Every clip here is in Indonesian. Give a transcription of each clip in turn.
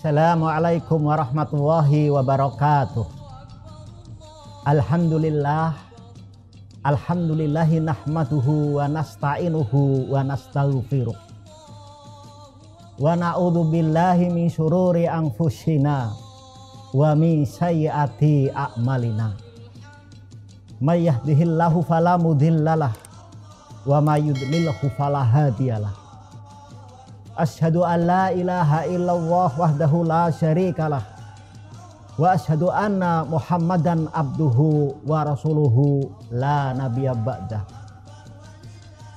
Assalamualaikum warahmatullahi wabarakatuh. Alhamdulillahi nahmaduhu wa nasta'inuhu wa nastaghfiruh. Wa na'udzu billahi min syururi anfusina wa min sayyiati a'malina. May yahdihillahu fala mudhillalah wa may yudlilhu fala hadiyalah. Asyhadu an la ilaha illallah wahdahu la syarikalah wa asyhadu anna Muhammadan abduhu wa rasuluhu la nabiyya ba'dah.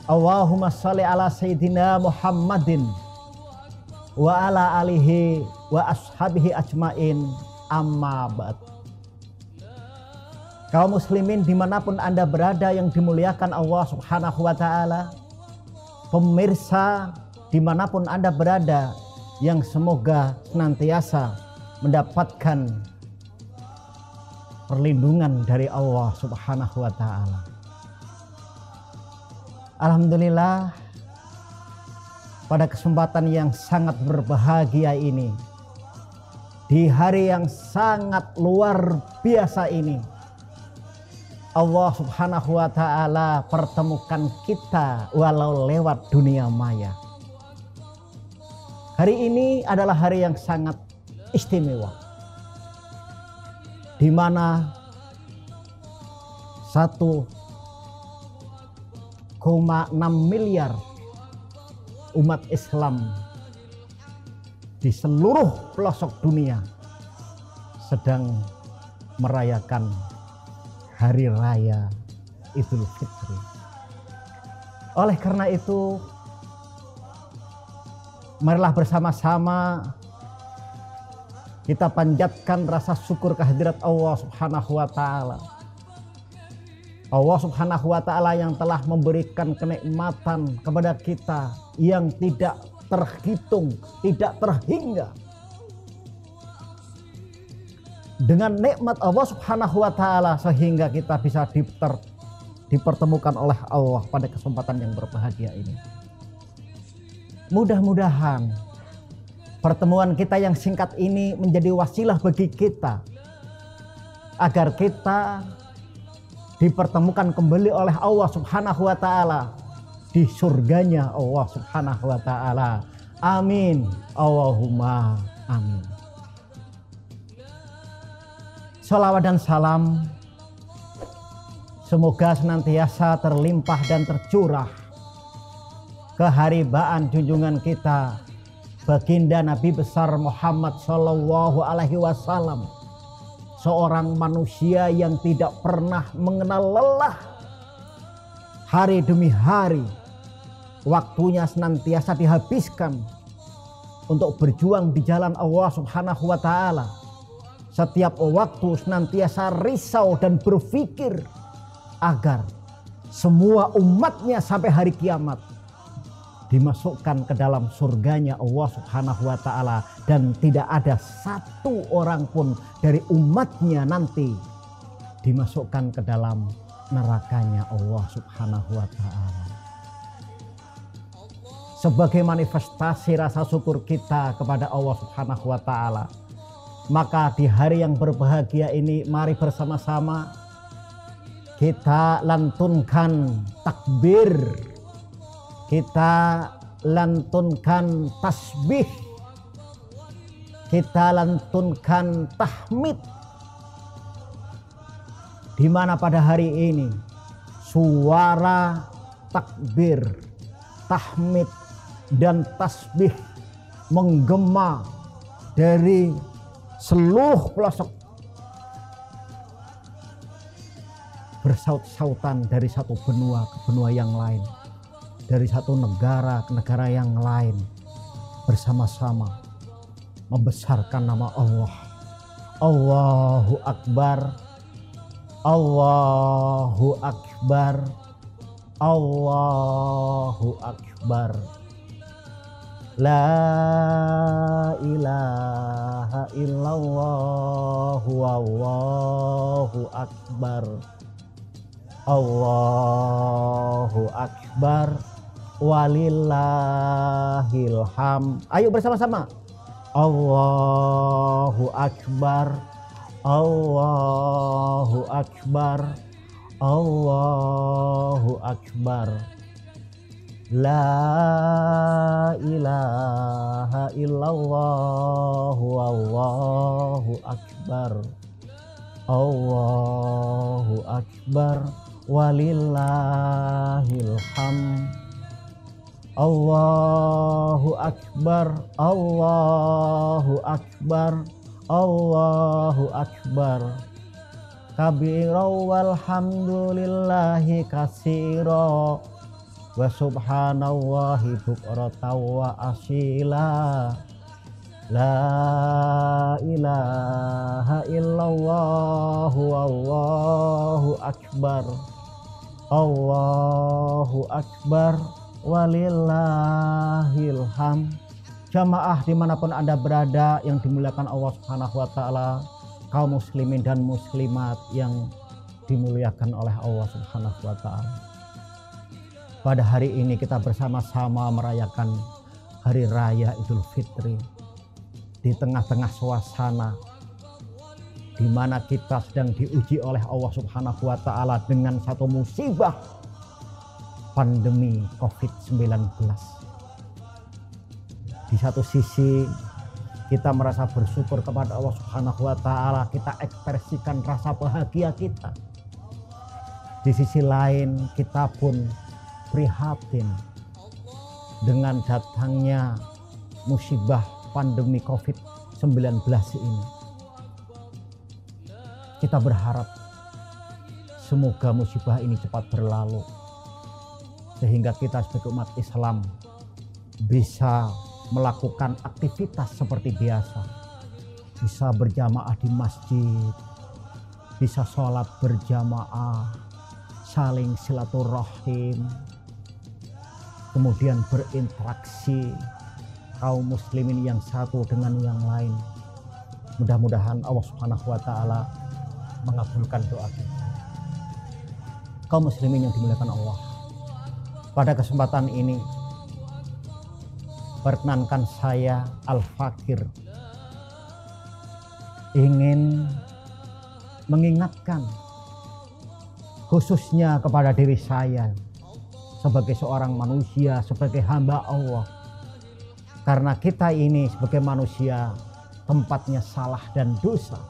Allahumma shalli ala sayyidina Muhammadin wa ala alihi wa ashabihi ajmain, amma ba'd. Kaum muslimin dimanapun Anda berada yang dimuliakan Allah subhanahu wa ta'ala, pemirsa dimanapun Anda berada yang semoga senantiasa mendapatkan perlindungan dari Allah subhanahu wa ta'ala. Alhamdulillah, pada kesempatan yang sangat berbahagia ini, di hari yang sangat luar biasa ini, Allah subhanahu wa ta'ala pertemukan kita walau lewat dunia maya. Hari ini adalah hari yang sangat istimewa, di mana 1,6 miliar umat Islam di seluruh pelosok dunia sedang merayakan Hari Raya Idul Fitri. Oleh karena itu, marilah bersama-sama kita panjatkan rasa syukur kehadirat Allah subhanahu wa ta'ala. Allah subhanahu wa ta'ala yang telah memberikan kenikmatan kepada kita yang tidak terhitung, tidak terhingga. Dengan nikmat Allah subhanahu wa ta'ala sehingga kita bisa dipertemukan oleh Allah pada kesempatan yang berbahagia ini. Mudah-mudahan pertemuan kita yang singkat ini menjadi wasilah bagi kita agar kita dipertemukan kembali oleh Allah subhanahu wa ta'ala di surganya Allah subhanahu wa ta'ala. Amin. Allahumma amin. Shalawat dan salam semoga senantiasa terlimpah dan tercurah keharibaan junjungan kita baginda Nabi besar Muhammad Sallallahu Alaihi Wasallam, seorang manusia yang tidak pernah mengenal lelah. Hari demi hari waktunya senantiasa dihabiskan untuk berjuang di jalan Allah subhanahu wa ta'ala. Setiap waktu senantiasa risau dan berpikir agar semua umatnya sampai hari kiamat dimasukkan ke dalam surganya Allah subhanahu wa ta'ala, dan tidak ada satu orang pun dari umatnya nanti dimasukkan ke dalam nerakanya Allah subhanahu wa ta'ala. Sebagai manifestasi rasa syukur kita kepada Allah subhanahu wa ta'ala, maka di hari yang berbahagia ini mari bersama-sama kita lantunkan takbir, kita lantunkan tasbih, kita lantunkan tahmid, di mana pada hari ini suara takbir, tahmid dan tasbih menggema dari seluruh pelosok, bersaut-sautan dari satu benua ke benua yang lain, dari satu negara ke negara yang lain, bersama-sama membesarkan nama Allah. Allahu Akbar, Allahu Akbar, Allahu Akbar. La ilaha illallah wallahu akbar. Allahu akbar walillahil hamd. Ayo bersama-sama. Allahu Akbar, Allahu Akbar, Allahu Akbar. La ilaha illallah, Allahu Akbar, Allahu Akbar, walillahil hamd. Allahu Akbar, Allahu Akbar, Allahu Akbar. Kabira walhamdulillahi katsira wa subhanallahi bukratan wa asila. La ilaha illallah, Allahu Akbar, Allahu Akbar, walillahil hamd. Jamaah dimanapun Anda berada yang dimuliakan Allah Subhanahu wa Ta'ala, kaum muslimin dan muslimat yang dimuliakan oleh Allah Subhanahu wa Ta'ala. Pada hari ini kita bersama-sama merayakan Hari Raya Idul Fitri di tengah-tengah suasana di mana kita sedang diuji oleh Allah Subhanahu wa Ta'ala dengan satu musibah pandemi COVID-19. Di satu sisi kita merasa bersyukur kepada Allah Subhanahu wa Ta'ala, kita ekspresikan rasa bahagia kita. Di sisi lain kita pun prihatin dengan datangnya musibah pandemi COVID-19 ini. Kita berharap semoga musibah ini cepat berlalu, sehingga kita sebagai umat Islam bisa melakukan aktivitas seperti biasa, bisa berjamaah di masjid, bisa sholat berjamaah, saling silaturahim, kemudian berinteraksi kaum muslimin yang satu dengan yang lain. Mudah-mudahan Allah Subhanahu wa Ta'ala mengabulkan doa kita. Kaum muslimin yang dimuliakan Allah, pada kesempatan ini perkenankan saya Al-Fakir ingin mengingatkan khususnya kepada diri saya sebagai seorang manusia, sebagai hamba Allah. Karena kita ini sebagai manusia tempatnya salah dan dosa.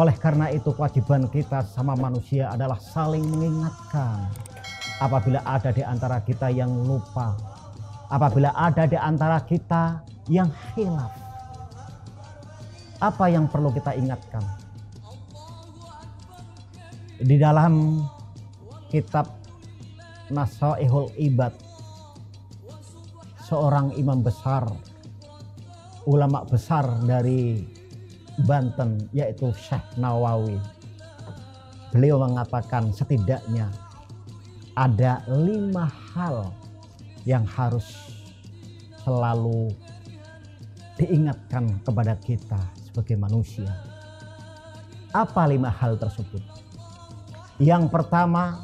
Oleh karena itu kewajiban kita sama manusia adalah saling mengingatkan. Apabila ada di antara kita yang lupa, apabila ada di antara kita yang khilaf, apa yang perlu kita ingatkan? Di dalam kitab Nasaihul Ibad, seorang imam besar, ulama besar dari Banten, yaitu Syekh Nawawi, beliau mengatakan setidaknya ada 5 hal yang harus selalu diingatkan kepada kita sebagai manusia. Apa 5 hal tersebut? Yang pertama,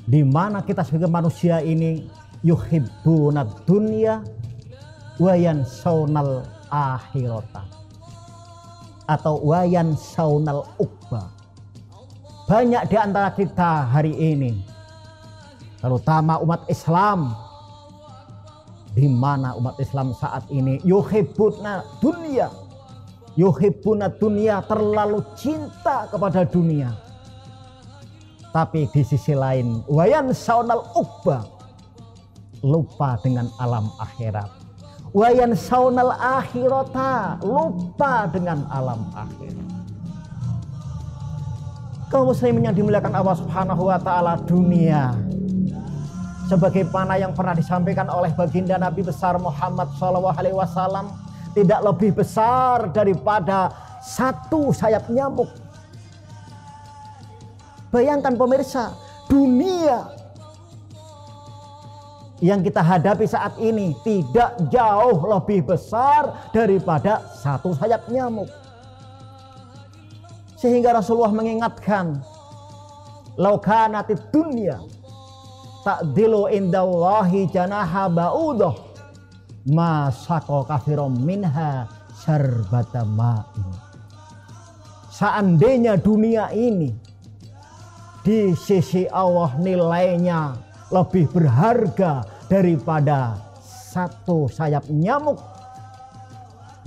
di mana kita sebagai manusia ini yuhibbuna dunya wa yansawnal akhirata, atau wa yansawnal uqba. Banyak di antara kita hari ini, terutama umat Islam, di mana umat Islam saat ini yuhibbuna dunya, terlalu cinta kepada dunia. Tapi di sisi lain wayan saunal uqba, lupa dengan alam akhirat. Wayan saunal akhirata, lupa dengan alam akhirat. Kaum muslimin yang dimuliakan Allah Subhanahu wa Ta'ala, dunia sebagaimana yang pernah disampaikan oleh baginda Nabi besar Muhammad SAW, tidak lebih besar daripada satu sayap nyamuk. Bayangkan pemirsa, dunia yang kita hadapi saat ini tidak jauh lebih besar daripada satu sayap nyamuk. Sehingga Rasulullah mengingatkan, "Lau kanatid dunya ta'dilu indallahi janaha ba'udah ma saqa kafirum minha syarbata ma'in. Seandainya dunia ini di sisi Allah nilainya lebih berharga daripada satu sayap nyamuk,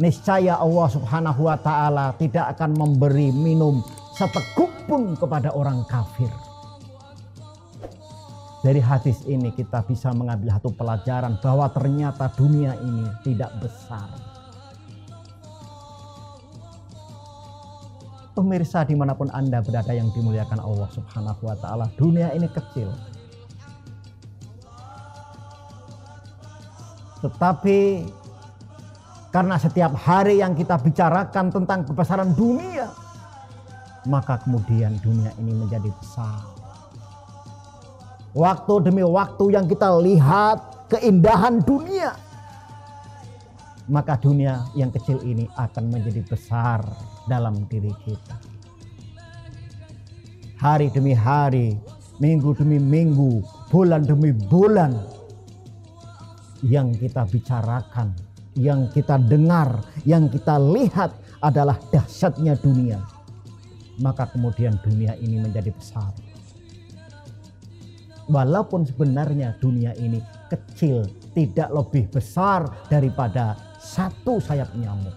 niscaya Allah Subhanahu wa ta'ala tidak akan memberi minum seteguk pun kepada orang kafir. Dari hadis ini kita bisa mengambil satu pelajaran bahwa ternyata dunia ini tidak besar. Pemirsa dimanapun Anda berada yang dimuliakan Allah Subhanahu wa ta'ala, dunia ini kecil. Tetapi karena setiap hari yang kita bicarakan tentang kebesaran dunia, maka kemudian dunia ini menjadi besar. Waktu demi waktu yang kita lihat keindahan dunia, maka dunia yang kecil ini akan menjadi besar dalam diri kita. Hari demi hari, minggu demi minggu, bulan demi bulan, yang kita bicarakan, yang kita dengar, yang kita lihat adalah dahsyatnya dunia. Maka kemudian dunia ini menjadi besar. Walaupun sebenarnya dunia ini kecil, tidak lebih besar daripada satu sayap nyamuk.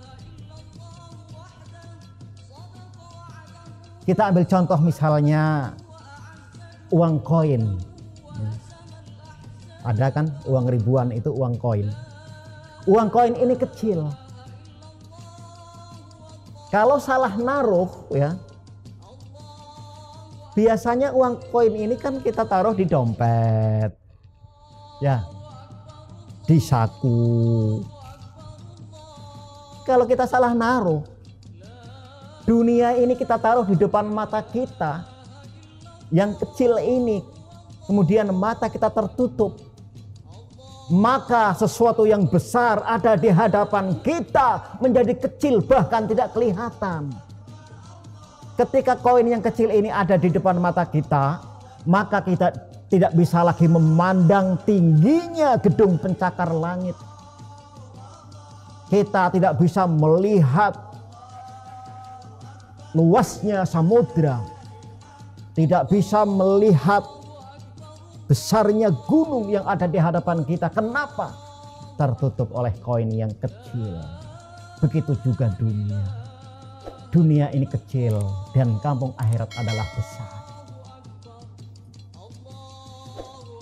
Kita ambil contoh misalnya uang koin. Ada kan uang ribuan itu uang koin. Uang koin ini kecil. Kalau salah naruh ya, biasanya uang koin ini kan kita taruh di dompet, ya, di saku. Kalau kita salah naruh, dunia ini kita taruh di depan mata kita, yang kecil ini, kemudian mata kita tertutup, maka sesuatu yang besar ada di hadapan kita menjadi kecil, bahkan tidak kelihatan. Ketika koin yang kecil ini ada di depan mata kita, maka kita tidak bisa lagi memandang tingginya gedung pencakar langit. Kita tidak bisa melihat luasnya samudra, tidak bisa melihat besarnya gunung yang ada di hadapan kita. Kenapa? Tertutup oleh koin yang kecil. Begitu juga dunia. Dunia ini kecil dan kampung akhirat adalah besar.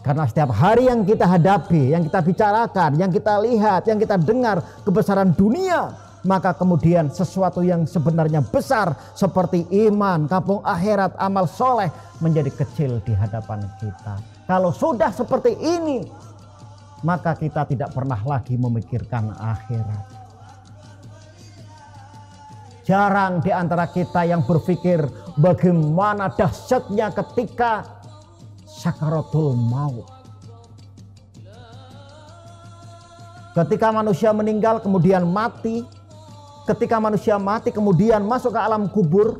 Karena setiap hari yang kita hadapi, yang kita bicarakan, yang kita lihat, yang kita dengar kebesaran dunia, maka kemudian sesuatu yang sebenarnya besar seperti iman, kampung akhirat, amal soleh menjadi kecil di hadapan kita. Kalau sudah seperti ini, maka kita tidak pernah lagi memikirkan akhirat. Jarang di antara kita yang berpikir bagaimana dahsyatnya ketika sakaratul maut. Ketika manusia meninggal kemudian mati, ketika manusia mati kemudian masuk ke alam kubur,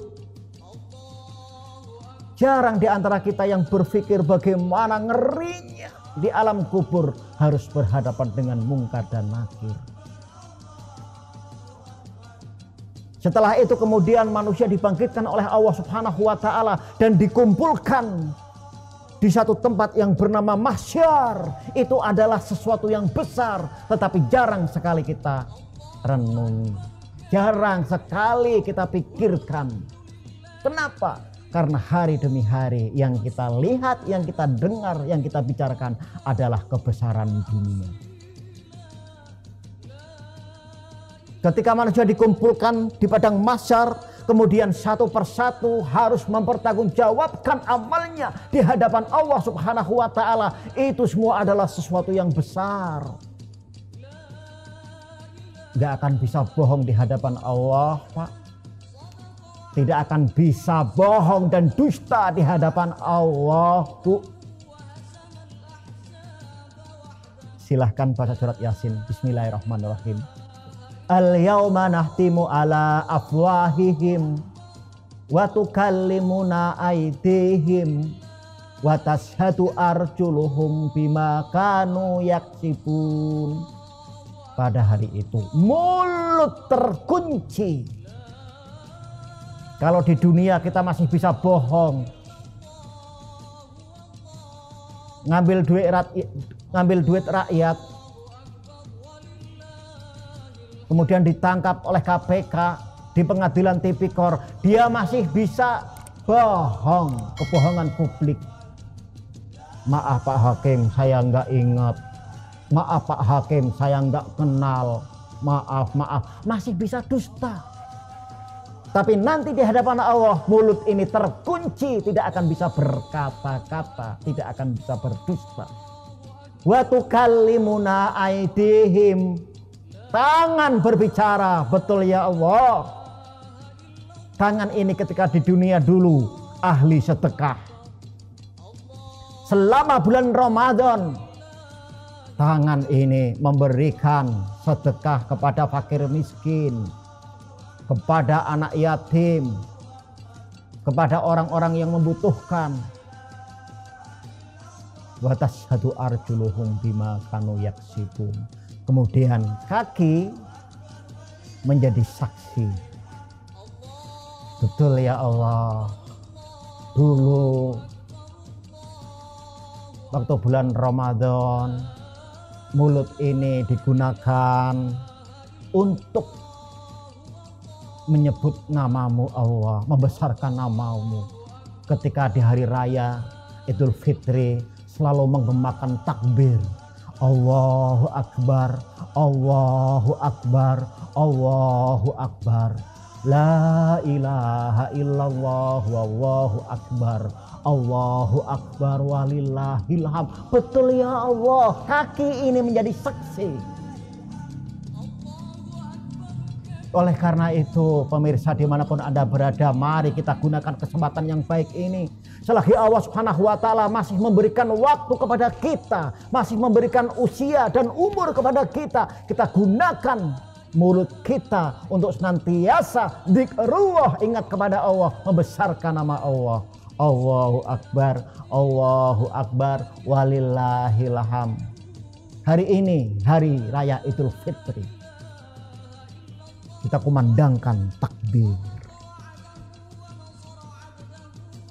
jarang di antara kita yang berpikir bagaimana ngerinya di alam kubur harus berhadapan dengan mungkar dan nakir. Setelah itu kemudian manusia dibangkitkan oleh Allah Subhanahu wa ta'ala dan dikumpulkan di satu tempat yang bernama mahsyar. Itu adalah sesuatu yang besar, tetapi jarang sekali kita renungi, jarang sekali kita pikirkan. Kenapa? Karena hari demi hari yang kita lihat, yang kita dengar, yang kita bicarakan adalah kebesaran dunia. Ketika manusia dikumpulkan di padang mahsyar, kemudian satu persatu harus mempertanggungjawabkan amalnya di hadapan Allah Subhanahu wa ta'ala. Itu semua adalah sesuatu yang besar. Gak akan bisa bohong di hadapan Allah, Pak. Tidak akan bisa bohong dan dusta di hadapan Allah, Bu. Silahkan baca surat Yasin. Bismillahirrahmanirrahim. Al-yawma nahtimu ala afwahihim wa tukallimuna aydihim wa tashhadu arjuluhum bima kanu yaksibun. Pada hari itu mulut terkunci. Kalau di dunia kita masih bisa bohong, ngambil duit rakyat, kemudian ditangkap oleh KPK di pengadilan tipikor, dia masih bisa bohong, kebohongan publik. Maaf Pak Hakim, saya nggak ingat. Maaf Pak Hakim, saya nggak kenal. Maaf, masih bisa dusta. Tapi nanti di hadapan Allah, mulut ini terkunci, tidak akan bisa berkata-kata, tidak akan bisa berdusta. Wa tukallimuna aydihim, tangan berbicara, betul ya Allah. Tangan ini ketika di dunia dulu ahli sedekah. Selama bulan Ramadan, tangan ini memberikan sedekah kepada fakir miskin, kepada anak yatim, kepada orang-orang yang membutuhkan. Wa tashhadu arjuluhum bima kanu yaksibun. Kemudian kaki menjadi saksi. Betul ya Allah, dulu waktu bulan Ramadan mulut ini digunakan untuk menyebut namamu Allah, membesarkan namamu. Ketika di hari raya Idul Fitri selalu menggemakan takbir, Allahu Akbar, Allahu Akbar, Allahu Akbar, la ilaha illallah, wallahu akbar, Allahu Akbar, walillahil hamd. Betul ya Allah, kaki ini menjadi saksi. Oleh karena itu pemirsa dimanapun Anda berada, mari kita gunakan kesempatan yang baik ini. Selagi Allah Subhanahu wa ta'ala masih memberikan waktu kepada kita, masih memberikan usia dan umur kepada kita, kita gunakan mulut kita untuk senantiasa dzikrullah, ingat kepada Allah, membesarkan nama Allah. Allahu Akbar, Allahu Akbar, walillahil hamd. Hari ini hari raya Idul Fitri, kita kumandangkan takbir,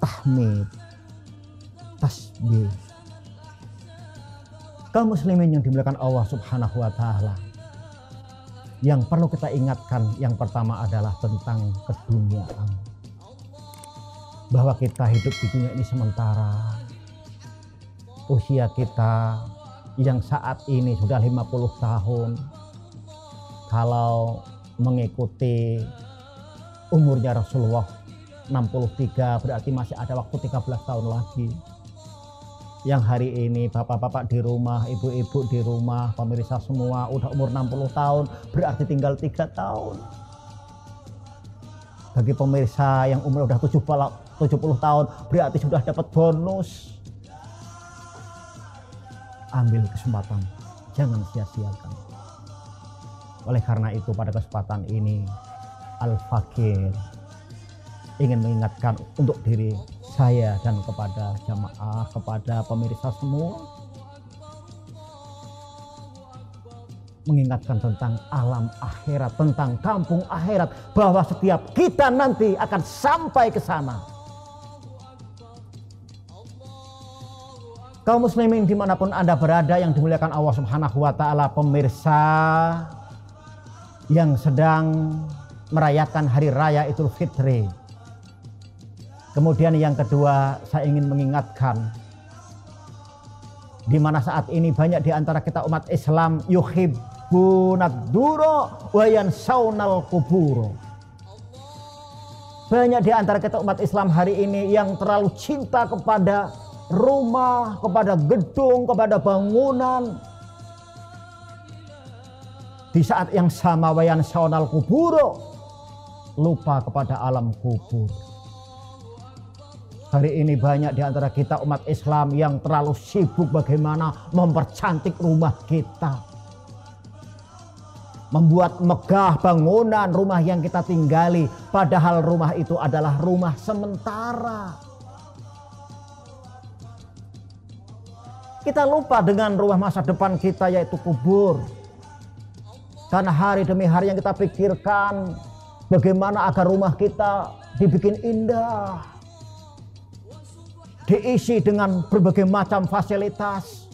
tahmid, tasbih. Kaum muslimin yang dimuliakan Allah Subhanahu wa ta'ala, yang perlu kita ingatkan yang pertama adalah tentang keduniaan. Bahwa kita hidup di dunia ini sementara. Usia kita yang saat ini sudah 50 tahun. Kalau mengikuti umurnya Rasulullah 63, berarti masih ada waktu 13 tahun lagi. Yang hari ini bapak-bapak di rumah, ibu-ibu di rumah, pemirsa semua udah umur 60 tahun, berarti tinggal 3 tahun. Bagi pemirsa yang umur udah 70 tahun, berarti sudah dapat bonus. Ambil kesempatan, jangan sia-siakan. Oleh karena itu pada kesempatan ini Al-Fakir ingin mengingatkan untuk diri saya dan kepada jamaah, kepada pemirsa semua, mengingatkan tentang alam akhirat, tentang kampung akhirat, bahwa setiap kita nanti akan sampai ke sana. Kaum muslimin dimanapun Anda berada yang dimuliakan Allah Subhanahu wa ta'ala, pemirsa yang sedang merayakan hari raya Idul Fitri. Kemudian yang kedua, saya ingin mengingatkan, di mana saat ini banyak di antara kita umat Islam yuhibbunad duro wa yansawnal kuburo. Banyak di antara kita umat Islam hari ini yang terlalu cinta kepada rumah, kepada gedung, kepada bangunan. Di saat yang sama wa yansawnal kuburo, lupa kepada alam kubur. Hari ini banyak di antara kita umat Islam yang terlalu sibuk bagaimana mempercantik rumah kita. Membuat megah bangunan rumah yang kita tinggali. Padahal rumah itu adalah rumah sementara. Kita lupa dengan rumah masa depan kita, yaitu kubur. Karena hari demi hari yang kita pikirkan bagaimana agar rumah kita dibikin indah, diisi dengan berbagai macam fasilitas.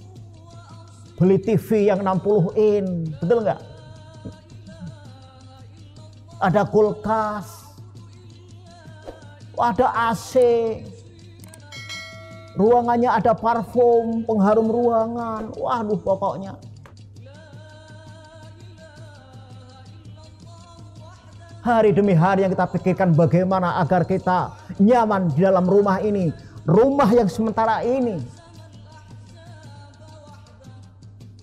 Beli TV yang 60 in, betul nggak? Ada kulkas, ada AC, ruangannya ada parfum, pengharum ruangan. Waduh, pokoknya hari demi hari yang kita pikirkan bagaimana agar kita nyaman di dalam rumah ini, rumah yang sementara ini.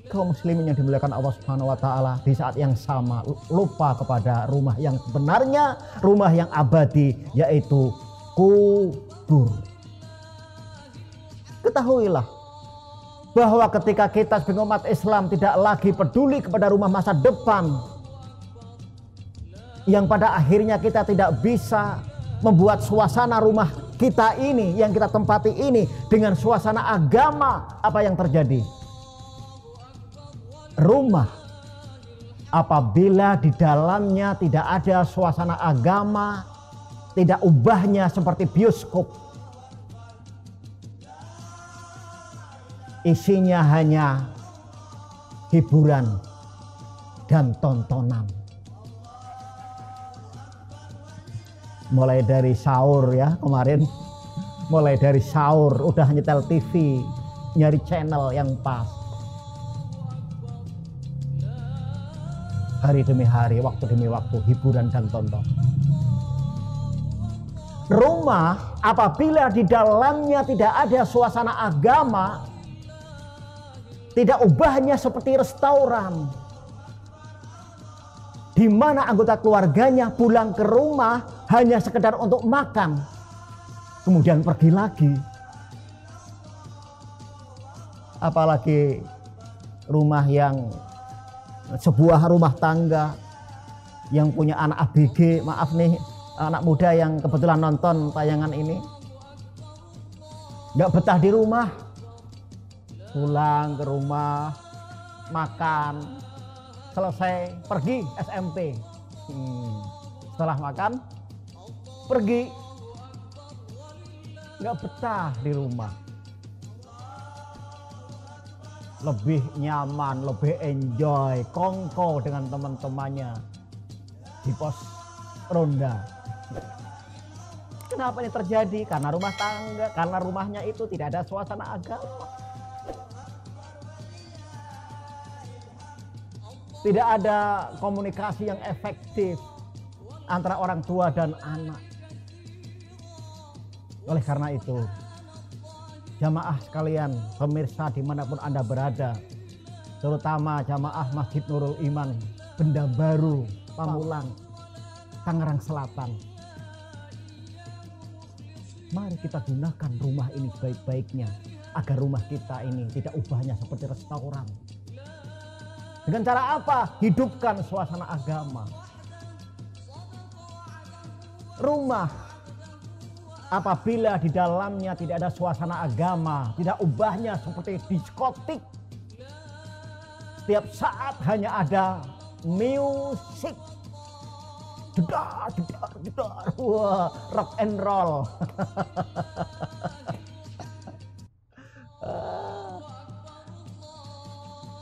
Kaum muslimin yang dimuliakan Allah Subhanahu wa taala, di saat yang sama lupa kepada rumah yang sebenarnya, rumah yang abadi, yaitu kubur. Ketahuilah bahwa ketika kita sebagai umat Islam tidak lagi peduli kepada rumah masa depan, yang pada akhirnya kita tidak bisa membuat suasana rumah kita ini yang kita tempati ini dengan suasana agama, apa yang terjadi? Rumah apabila di dalamnya tidak ada suasana agama, tidak ubahnya seperti bioskop. Isinya hanya hiburan dan tontonan. Mulai dari sahur ya kemarin, mulai dari sahur udah nyetel TV, nyari channel yang pas. Hari demi hari, waktu demi waktu, hiburan dan tonton. Rumah apabila di dalamnya tidak ada suasana agama, tidak ubahnya seperti restoran, di mana anggota keluarganya pulang ke rumah hanya sekedar untuk makan, kemudian pergi lagi. Apalagi rumah yang sebuah rumah tangga yang punya anak ABG, maaf nih anak muda yang kebetulan nonton tayangan ini, nggak betah di rumah, pulang ke rumah, makan, selesai pergi SMP, setelah makan pergi, nggak betah di rumah. Lebih nyaman, lebih enjoy, kongko dengan teman-temannya di pos ronda. Kenapa ini terjadi? Karena rumah tangga, karena rumahnya itu tidak ada suasana agama. Tidak ada komunikasi yang efektif antara orang tua dan anak. Oleh karena itu, jamaah sekalian, pemirsa dimanapun Anda berada, terutama jamaah Masjid Nurul Iman, Benda Baru, Pamulang, Tangerang Selatan. Mari kita gunakan rumah ini sebaik-baiknya, agar rumah kita ini tidak ubahnya seperti restoran. Dengan cara apa? Hidupkan suasana agama. Rumah apabila di dalamnya tidak ada suasana agama, tidak ubahnya seperti diskotik. Setiap saat hanya ada musik. Jedar, jedar, jedar. Wah, rock and roll.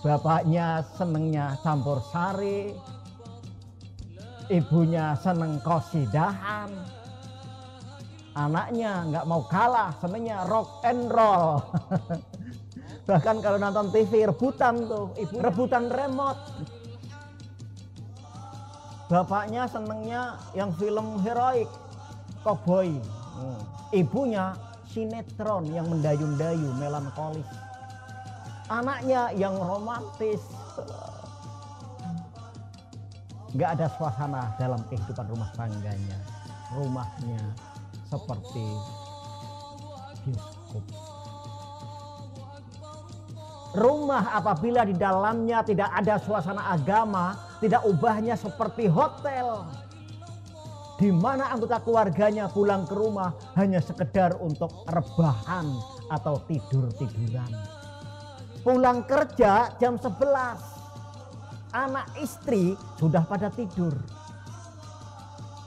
Bapaknya senengnya campur sari, ibunya seneng kosidahan, anaknya nggak mau kalah, senengnya rock and roll. Bahkan kalau nonton TV rebutan tuh, ibu rebutan remote. Bapaknya senengnya yang film heroik, cowboy. Ibunya sinetron yang mendayu-dayu, melankolis. Anaknya yang romantis. Nggak ada suasana dalam kehidupan rumah tangganya. Rumahnya seperti bioskop. Rumah apabila di dalamnya tidak ada suasana agama, tidak ubahnya seperti hotel, di mana anggota keluarganya pulang ke rumah hanya sekedar untuk rebahan atau tidur-tiduran. Pulang kerja jam 11. Anak istri sudah pada tidur.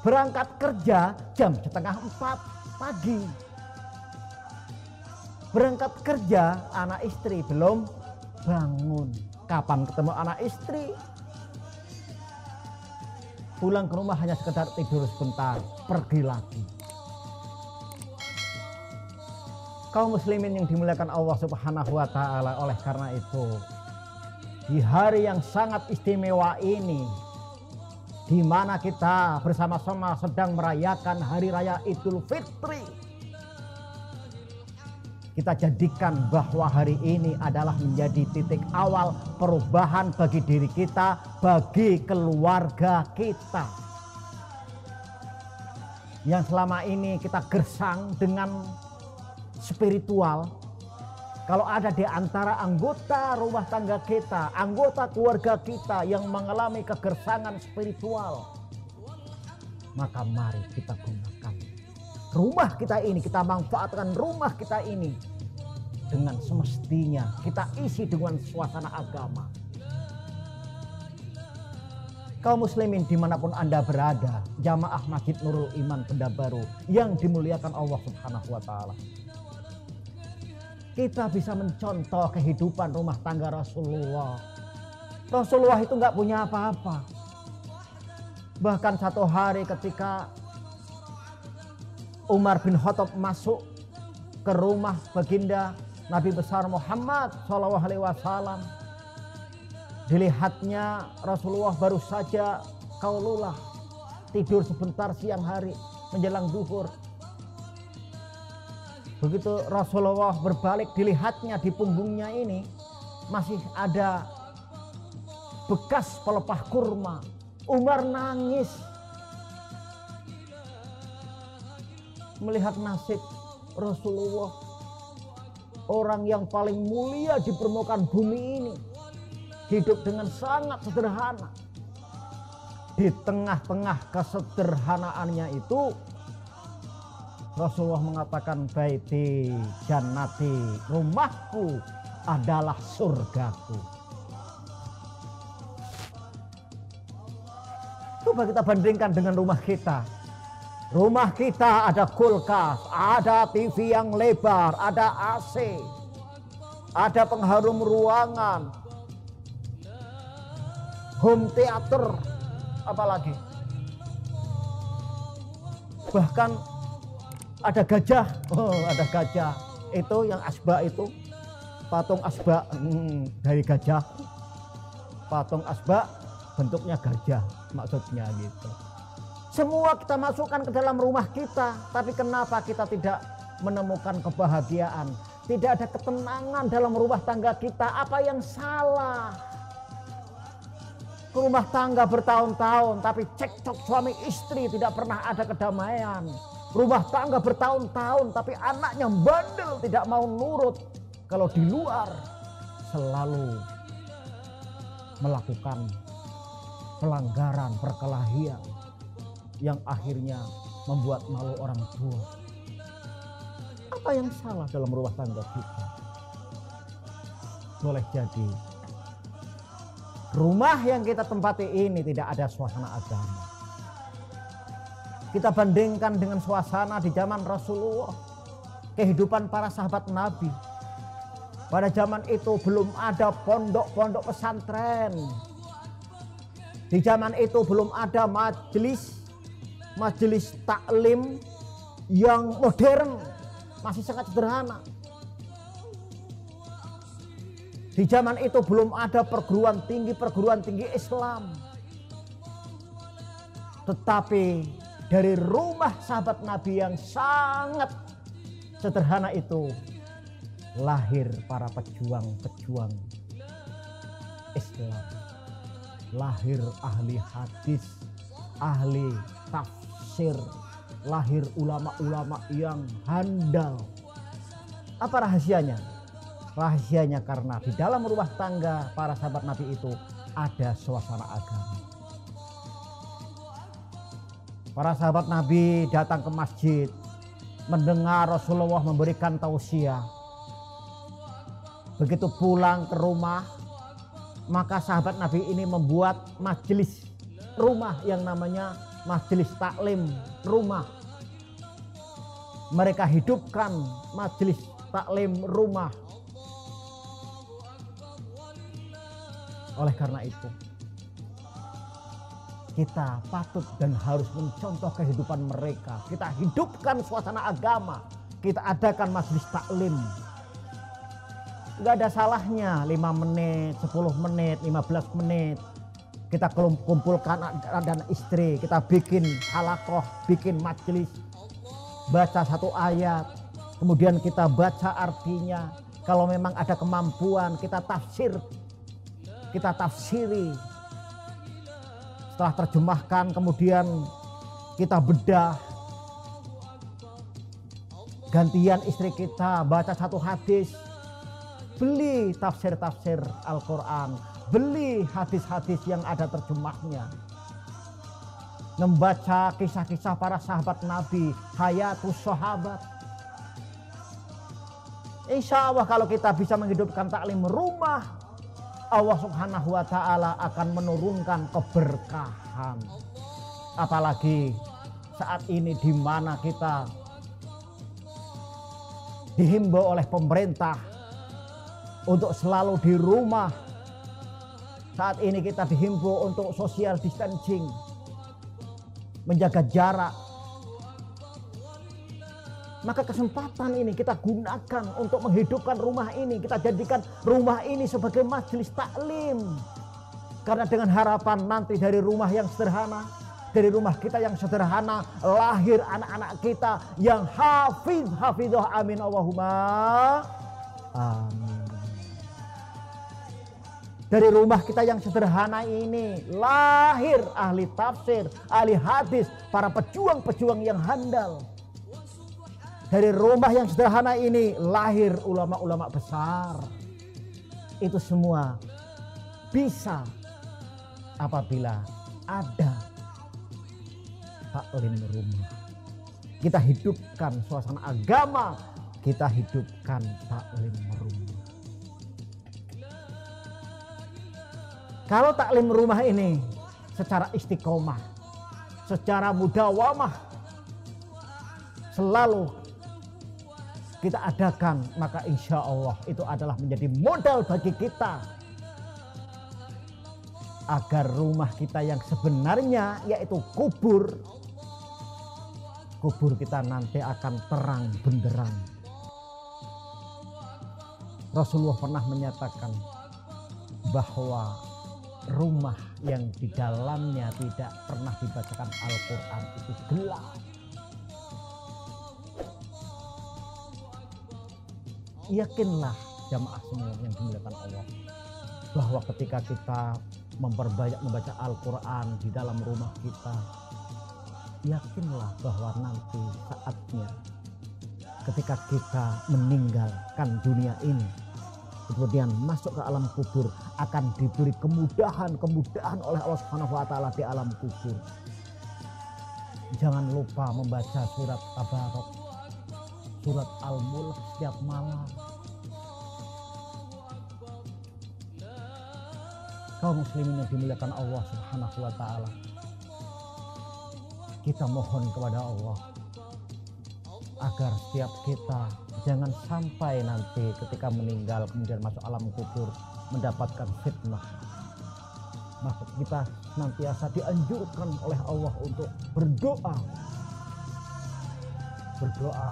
Berangkat kerja jam 3:30 pagi. Berangkat kerja anak istri belum bangun. Kapan ketemu anak istri? Pulang ke rumah hanya sekedar tidur sebentar, pergi lagi. Kaum muslimin yang dimuliakan Allah Subhanahu wa taala, oleh karena itu di hari yang sangat istimewa ini, di mana kita bersama-sama sedang merayakan hari raya Idul Fitri, kita jadikan bahwa hari ini adalah menjadi titik awal perubahan bagi diri kita, bagi keluarga kita. Yang selama ini kita gersang dengan spiritual. Kalau ada di antara anggota rumah tangga kita, anggota keluarga kita yang mengalami kegersangan spiritual, maka mari kita gunakan rumah kita ini, kita manfaatkan rumah kita ini dengan semestinya, kita isi dengan suasana agama. Kaum muslimin dimanapun Anda berada, jamaah Masjid Nurul Iman Pekanbaru yang dimuliakan Allah Subhanahu wa taala, kita bisa mencontoh kehidupan rumah tangga Rasulullah. Rasulullah itu nggak punya apa-apa. Bahkan satu hari ketika Umar bin Khattab masuk ke rumah baginda Nabi besar Muhammad SAW, dilihatnya Rasulullah baru saja qaulullah, tidur sebentar siang hari menjelang zuhur. Begitu Rasulullah berbalik, dilihatnya di punggungnya ini masih ada bekas pelepah kurma. Umar nangis melihat nasib Rasulullah, orang yang paling mulia di permukaan bumi ini, hidup dengan sangat sederhana. Di tengah-tengah kesederhanaannya itu, Rasulullah mengatakan, baiti jannati, rumahku adalah surgaku. Coba kita bandingkan dengan rumah kita. Rumah kita ada kulkas, ada TV yang lebar, ada AC, ada pengharum ruangan, home theater, apalagi. Bahkan ada gajah, ada gajah. Itu yang asbak itu, patung asbak dari gajah. Patung asbak bentuknya gajah, maksudnya gitu. Semua kita masukkan ke dalam rumah kita, tapi kenapa kita tidak menemukan kebahagiaan? Tidak ada ketenangan dalam rumah tangga kita. Apa yang salah? Rumah tangga bertahun-tahun, tapi cekcok suami istri, tidak pernah ada kedamaian. Rumah tangga bertahun-tahun, tapi anaknya bandel, tidak mau nurut. Kalau di luar selalu melakukan pelanggaran, perkelahian yang akhirnya membuat malu orang tua. Apa yang salah dalam rumah tangga kita? Boleh jadi rumah yang kita tempati ini tidak ada suasana agama. Kita bandingkan dengan suasana di zaman Rasulullah, kehidupan para sahabat Nabi. Pada zaman itu belum ada pondok-pondok pesantren. Di zaman itu belum ada majelis taklim yang modern, masih sangat sederhana. Di zaman itu belum ada perguruan tinggi Islam. Tetapi dari rumah sahabat Nabi yang sangat sederhana itu lahir para pejuang-pejuang Islam. Lahir ahli hadis, ahli tafsir, lahir ulama-ulama yang handal. Apa rahasianya? Rahasianya karena di dalam rumah tangga para sahabat Nabi itu ada suasana agama. Para sahabat Nabi datang ke masjid, mendengar Rasulullah memberikan tausiah. Begitu pulang ke rumah, maka sahabat Nabi ini membuat majelis rumah yang namanya majelis taklim rumah. Mereka hidupkan majelis taklim rumah. Oleh karena itu, kita patut dan harus mencontoh kehidupan mereka. Kita hidupkan suasana agama. Kita adakan majelis taklim. Gak ada salahnya 5 menit, 10 menit, 15 menit. Kita kumpulkan anak dan istri. Kita bikin halakoh, bikin majelis. Baca satu ayat. Kemudian kita baca artinya. Kalau memang ada kemampuan kita tafsir. Kita tafsiri. Setelah terjemahkan kemudian kita bedah. Gantian istri kita baca satu hadis. Beli tafsir-tafsir Al-Quran. Beli hadis-hadis yang ada terjemahnya. Membaca kisah-kisah para sahabat Nabi. Hayatus sahabat. Insya Allah kalau kita bisa menghidupkan taklim rumah, Allah Subhanahu wa ta'ala akan menurunkan keberkahan. Apalagi saat ini di mana kita dihimbau oleh pemerintah untuk selalu di rumah. Saat ini kita dihimbau untuk social distancing, menjaga jarak. Maka kesempatan ini kita gunakan untuk menghidupkan rumah ini. Kita jadikan rumah ini sebagai majelis taklim. Karena dengan harapan nanti dari rumah yang sederhana, dari rumah kita yang sederhana, lahir anak-anak kita yang hafidhah amin Allahumma amin. Dari rumah kita yang sederhana ini lahir ahli tafsir, ahli hadis, para pejuang-pejuang yang handal. Dari rumah yang sederhana ini lahir ulama-ulama besar. Itu semua bisa apabila ada taklim rumah. Kita hidupkan suasana agama, kita hidupkan taklim rumah. Kalau taklim rumah ini secara istiqomah, secara mudawamah, selalu kita adakan, maka insya Allah itu adalah menjadi modal bagi kita agar rumah kita yang sebenarnya yaitu kubur kita nanti akan terang benderang. Rasulullah pernah menyatakan bahwa rumah yang di dalamnya tidak pernah dibacakan Al-Quran itu gelap. Yakinlah jamaah semua yang dimuliakan Allah, bahwa ketika kita memperbanyak membaca Al-Quran di dalam rumah kita, yakinlah bahwa nanti saatnya ketika kita meninggalkan dunia ini, kemudian masuk ke alam kubur, akan diberi kemudahan oleh Allah Subhanahu wa ta'ala di alam kubur. Jangan lupa membaca surat Tabarok, surat Al-Mulk setiap malam. Kaum muslimin yang dimuliakan Allah Subhanahu wa ta'ala, kita mohon kepada Allah agar setiap kita jangan sampai nanti ketika meninggal kemudian masuk alam kubur mendapatkan fitnah. Maka kita senantiasa dianjurkan oleh Allah untuk berdoa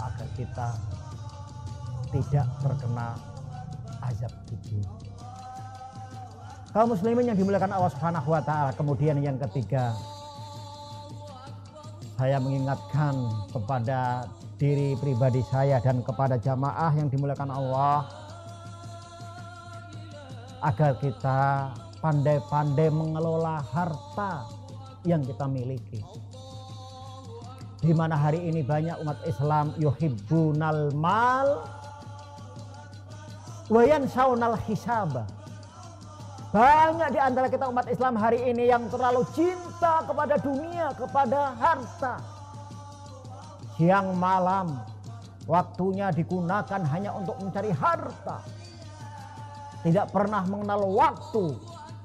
agar kita tidak terkena azab kubur. Kaum muslimin yang dimuliakan Allah Subhanahu wa ta'ala, kemudian yang ketiga, saya mengingatkan kepada diri pribadi saya dan kepada jamaah yang dimuliakan Allah agar kita pandai-pandai mengelola harta yang kita miliki. Di mana hari ini banyak umat Islam yuhibbunal mal wa yansaunal hisaba. Banyak di antara kita umat Islam hari ini yang terlalu cinta kepada dunia, kepada harta. Siang malam waktunya digunakan hanya untuk mencari harta. tidak pernah mengenal waktu.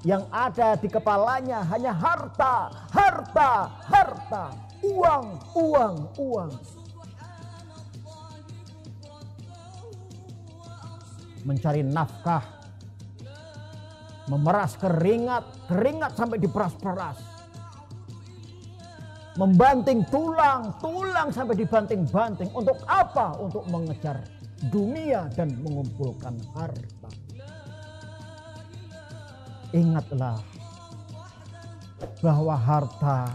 Yang ada di kepalanya hanya harta, harta, harta, uang, uang, uang. Mencari nafkah, memeras keringat, keringat sampai diperas-peras. Membanting tulang, tulang sampai dibanting-banting. Untuk apa? Untuk mengejar dunia dan mengumpulkan harta. Ingatlah bahwa harta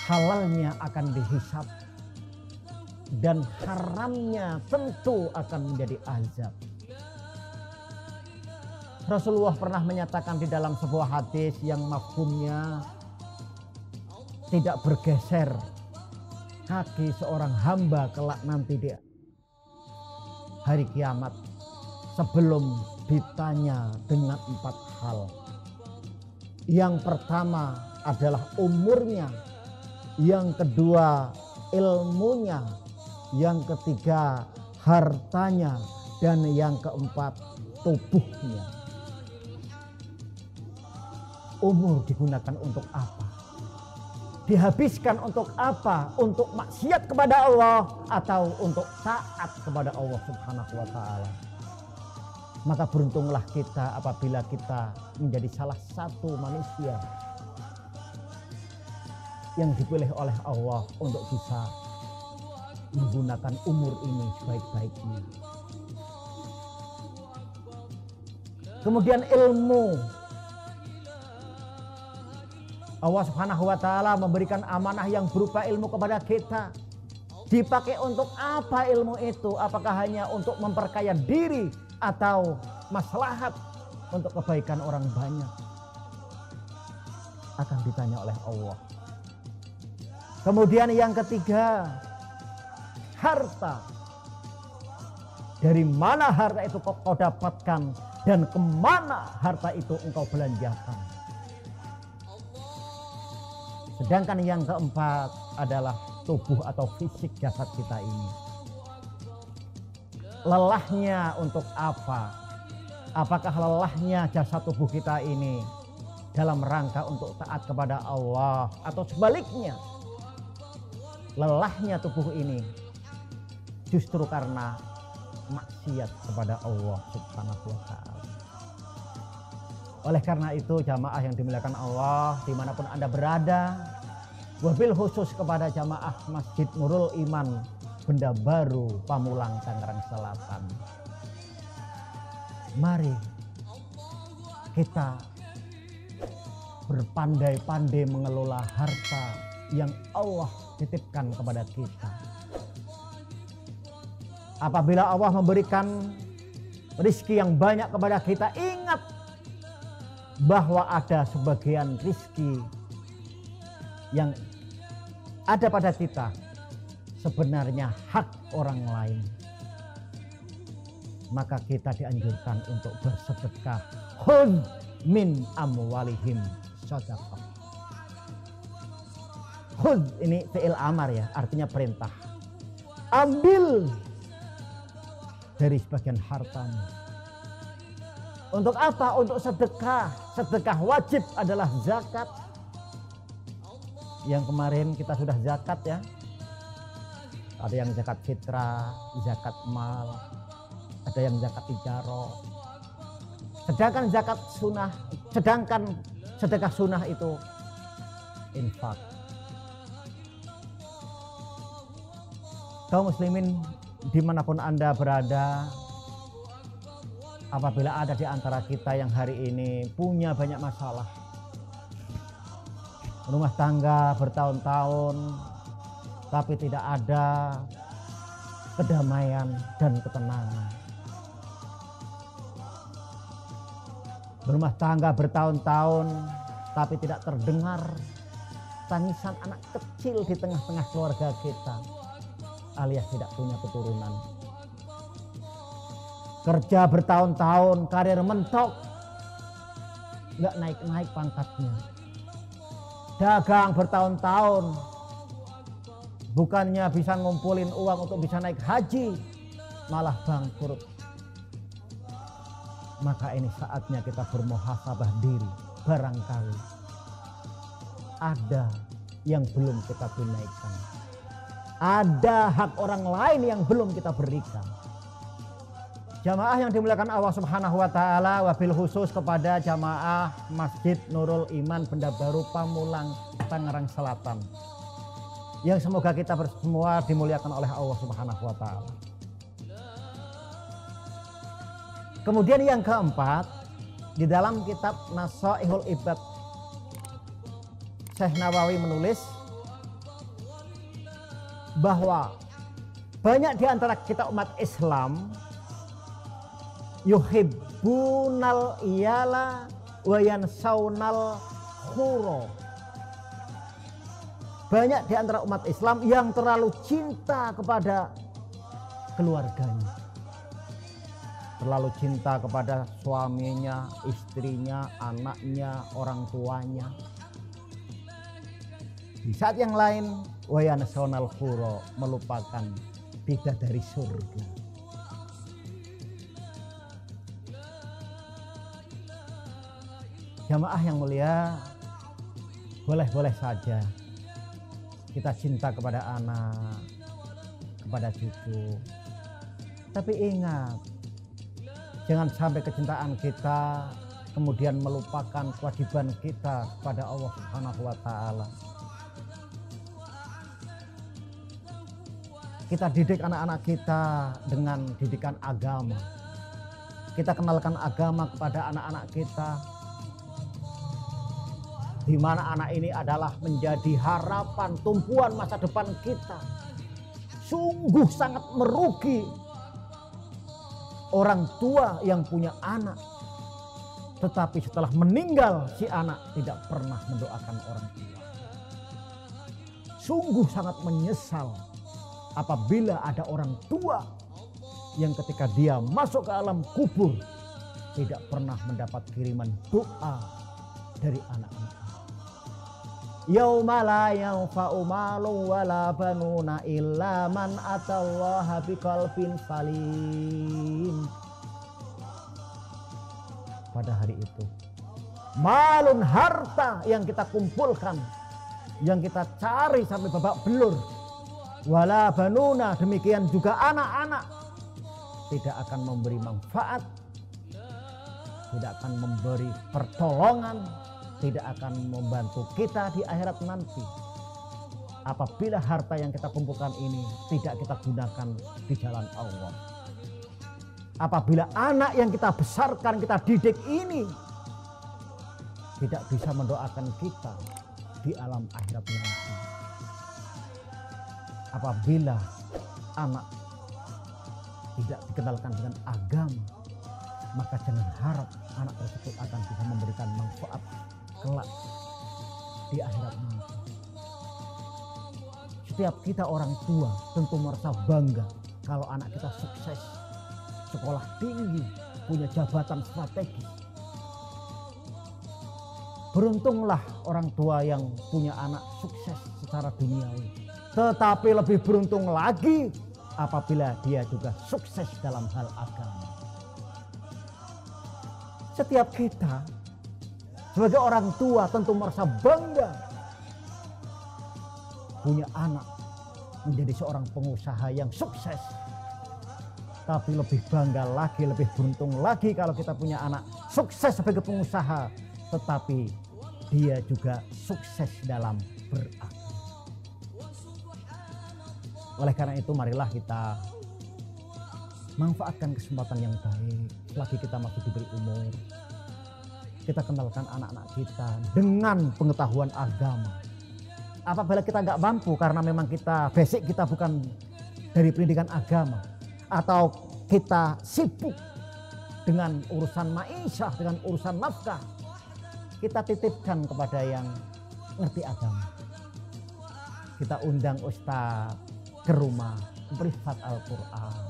halalnya akan dihisab dan haramnya tentu akan menjadi azab. Rasulullah pernah menyatakan di dalam sebuah hadis yang mafhumnya tidak bergeser kaki seorang hamba kelak nanti di hari kiamat sebelum ditanya dengan 4 hal. Yang pertama adalah umurnya, yang kedua ilmunya, yang ketiga hartanya, dan yang keempat tubuhnya. Umur digunakan untuk apa? Dihabiskan untuk apa? Untuk maksiat kepada Allah atau untuk taat kepada Allah Subhanahu wa Ta'ala? Maka beruntunglah kita apabila kita menjadi salah satu manusia yang dipilih oleh Allah untuk bisa menggunakan umur ini sebaik-baiknya. Kemudian ilmu. Allah Subhanahu wa Ta'ala memberikan amanah yang berupa ilmu kepada kita. Dipakai untuk apa ilmu itu? Apakah hanya untuk memperkaya diri atau maslahat untuk kebaikan orang banyak? Akan ditanya oleh Allah. Kemudian yang ketiga, harta. Dari mana harta itu kau dapatkan dan kemana harta itu engkau belanjakan? Sedangkan yang keempat adalah tubuh atau fisik jasad kita ini. Lelahnya untuk apa? Apakah lelahnya jasad tubuh kita ini dalam rangka untuk taat kepada Allah, atau sebaliknya lelahnya tubuh ini justru karena maksiat kepada Allah Subhanahu wa Ta'ala? Oleh karena itu jamaah yang dimuliakan Allah dimanapun Anda berada, wabil khusus kepada jamaah Masjid Nurul Iman Benda Baru Pamulang Tangerang Selatan, mari kita berpandai-pandai mengelola harta yang Allah titipkan kepada kita. Apabila Allah memberikan rizki yang banyak kepada kita, ingat bahwa ada sebagian rizki yang ada pada kita sebenarnya hak orang lain. Maka kita dianjurkan untuk bersedekah. Khudz min amwalihim shadaqah. Khudz ini fi'il amar ya, artinya perintah. Ambil dari sebagian hartamu. Untuk apa? Untuk sedekah. Sedekah wajib adalah zakat. Yang kemarin kita sudah zakat ya. Ada yang zakat fitrah, zakat mal, ada yang zakat ijarah. Sedangkan zakat sunnah, sedangkan sedekah sunnah itu infak. Kaum muslimin dimanapun Anda berada, apabila ada di antara kita yang hari ini punya banyak masalah, rumah tangga bertahun-tahun tapi tidak ada kedamaian dan ketenangan, berumah tangga bertahun-tahun tapi tidak terdengar tangisan anak kecil di tengah-tengah keluarga kita, alias tidak punya keturunan. Kerja bertahun-tahun, karir mentok, nggak naik-naik pangkatnya. Dagang bertahun-tahun, bukannya bisa ngumpulin uang untuk bisa naik haji, malah bangkrut. maka ini saatnya kita bermuhasabah diri. Barangkali ada yang belum kita tunaikan, ada hak orang lain yang belum kita berikan. Jamaah yang dimuliakan Allah Subhanahu wa taala, wabil khusus kepada jamaah Masjid Nurul Iman Benda Baru Pamulang Tangerang Selatan, yang semoga kita semua dimuliakan oleh Allah Subhanahu wa taala. Kemudian yang keempat, di dalam kitab Nasaihul Ibad, Syekh Nawawi menulis bahwa banyak di antara kita umat Islam yuhibbunal iyala wa yansaunal khuro. Banyak di antara umat Islam yang terlalu cinta kepada keluarganya, terlalu cinta kepada suaminya, istrinya, anaknya, orang tuanya. Di saat yang lain, wa yansaunal khuro, melupakan bidadari surga. Jamaah yang mulia, boleh-boleh saja kita cinta kepada anak, kepada cucu. Tapi ingat, jangan sampai kecintaan kita kemudian melupakan kewajiban kita kepada Allah Subhanahu wa taala. Kita didik anak-anak kita dengan didikan agama. Kita kenalkan agama kepada anak-anak kita, di mana anak ini adalah menjadi harapan, tumpuan masa depan kita. Sungguh sangat merugi orang tua yang punya anak, tetapi setelah meninggal si anak tidak pernah mendoakan orang tua. Sungguh sangat menyesal apabila ada orang tua yang ketika dia masuk ke alam kubur tidak pernah mendapat kiriman doa dari anak-anak. Yauma la yanfa'u malun wala banuna illa man atallaha biqalbin salim. Pada hari itu, malun, harta yang kita kumpulkan, yang kita cari sampai babak belur, wala banuna, demikian juga anak-anak, tidak akan memberi manfaat, tidak akan memberi pertolongan, tidak akan membantu kita di akhirat nanti apabila harta yang kita kumpulkan ini tidak kita gunakan di jalan Allah. Apabila anak yang kita besarkan, kita didik ini tidak bisa mendoakan kita di alam akhirat nanti. Apabila anak tidak dikenalkan dengan agama, maka jangan harap anak tersebut akan bisa memberikan manfaat kelak di akhirat nanti. Setiap kita orang tua tentu merasa bangga kalau anak kita sukses, sekolah tinggi, punya jabatan strategis. Beruntunglah orang tua yang punya anak sukses secara duniawi. Tetapi lebih beruntung lagi apabila dia juga sukses dalam hal agama. Setiap kita sebagai orang tua tentu merasa bangga punya anak menjadi seorang pengusaha yang sukses. Tapi lebih bangga lagi, lebih beruntung lagi kalau kita punya anak sukses sebagai pengusaha, tetapi dia juga sukses dalam beragama. Oleh karena itu marilah kita manfaatkan kesempatan yang baik selagi kita masih diberi umur. Kita kenalkan anak-anak kita dengan pengetahuan agama. Apabila kita nggak mampu karena memang kita basic kita bukan dari pendidikan agama, atau kita sibuk dengan urusan ma'isyah, dengan urusan nafkah, kita titipkan kepada yang ngerti agama. Kita undang ustaz ke rumah privat Al-Quran,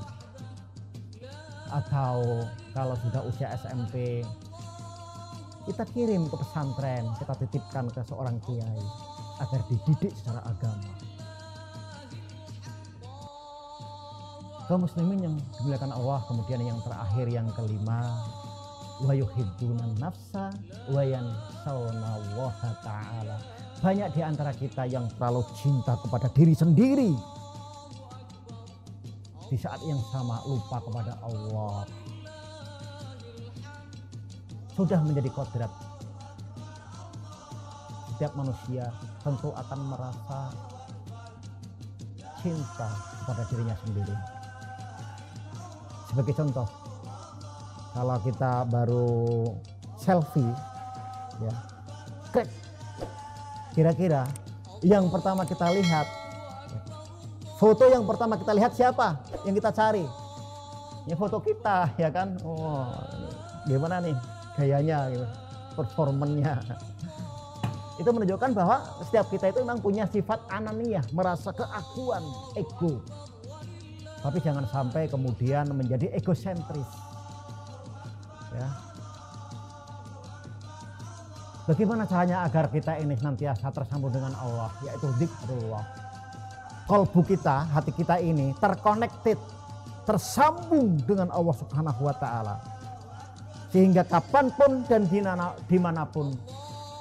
atau kalau sudah usia SMP kita kirim ke pesantren, kita titipkan ke seorang kiai agar dididik secara agama. Kaum muslimin yang dimuliakan Allah, kemudian yang terakhir, yang kelima, wa yuhibbuna nafsa wa yansawna Allaha ta'ala. Banyak di antara kita yang terlalu cinta kepada diri sendiri, di saat yang sama lupa kepada Allah. Sudah menjadi kodrat setiap manusia tentu akan merasa cinta kepada dirinya sendiri. Sebagai contoh, kalau kita baru selfie, ya, kira-kira yang pertama kita lihat, foto yang pertama kita lihat siapa yang kita cari? Ya foto kita, ya kan? Oh, gimana nih gayanya, gitu, performannya. Itu menunjukkan bahwa setiap kita itu memang punya sifat ananiyah, merasa keakuan, ego. Tapi jangan sampai kemudian menjadi egosentris. Ya. Bagaimana caranya agar kita ini senantiasa tersambung dengan Allah, yaitu dzikrullah. Kalbu kita, hati kita ini terkonekted, tersambung dengan Allah Subhanahu wa Ta'ala, sehingga kapanpun dan dimanapun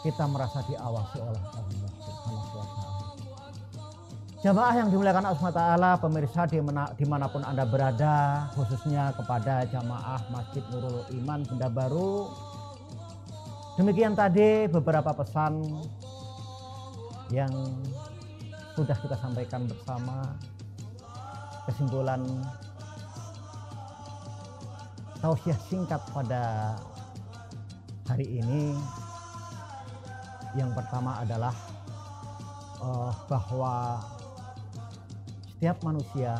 kita merasa diawasi oleh Allah Subhanahu wa Ta'ala. Jamaah yang dimuliakan Allah Subhanahu wa Ta'ala, pemirsa dimanapun Anda berada, khususnya kepada jamaah Masjid Nurul Iman Benda Baru. Demikian tadi beberapa pesan yang sudah kita sampaikan bersama. Kesimpulan tausiah singkat pada hari ini, yang pertama adalah bahwa setiap manusia